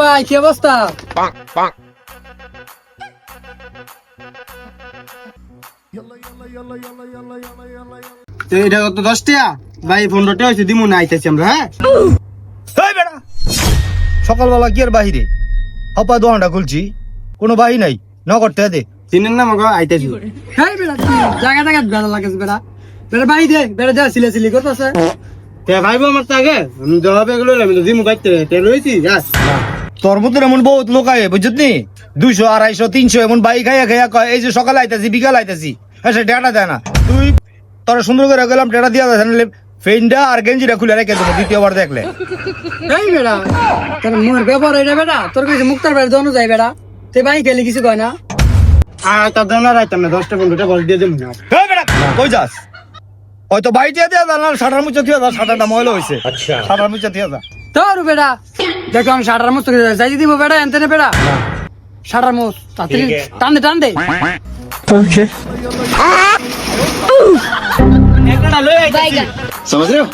ভাই কি অবস্থা? এটা কত 10 টাকা ভাই 15 টাকা হইছে দিমু না আইতাছি আমরা হ্যাঁ এই বেটা সকালবেলা কি আর বাহিরে হপা দোকানটা খুলছি কোনো বাহি নাই নগদ টাকা দে। চিনেন না মগো আইতাছি হ্যাঁ বেটা জায়গা জায়গা বেড়া লাগেছে বেটা বেটা বাই দে বেটা যা সিলে করতেছে তে ভাইবো আমার তো আগে আমি জবাবে গেল আমি তো দিমু কাটতে তে লইছি যাস তোর মতন এমন বহুত লোক আয় বুঝছিস নি 200 250 300 এমন বাই খাইয়া খাইয়া কয় এই যে সকালে আইতাছি বিকাল আইতাছি হ্যাঁ সে ডেটা দেয় না তুই তোর সুন্দর করে গেলাম ডেটা দিয়া দেয় ফেন্ডা আর গেঞ্জিটা খুলে রেখে দেবো দ্বিতীয়বার দেখলে। এই বেটা তোর মোর ব্যাপার এটা বেটা তোর কাছে মুক্তার বাড়ি দোনো যায় বেটা তে বাই গেলে কিছু কয় না আর তা দেনা রাইতাম না 10 টাকা 15 টাকা বল দিয়ে দেবো না এই বেটা কই যাস হয়তো বাই দিয়ে দেয়া না শাটার মুচা দিয়ে যা শাটারটা ময়লা হইছে আচ্ছা শাটার মুচা দিয়ে যা তোর বেটা দেখো আমি শাটার মুস্ত যাই দিব বেটা এনতে বেটা শাটার মুস তাড়াতাড়ি টান দে ওকে समझ रहे हो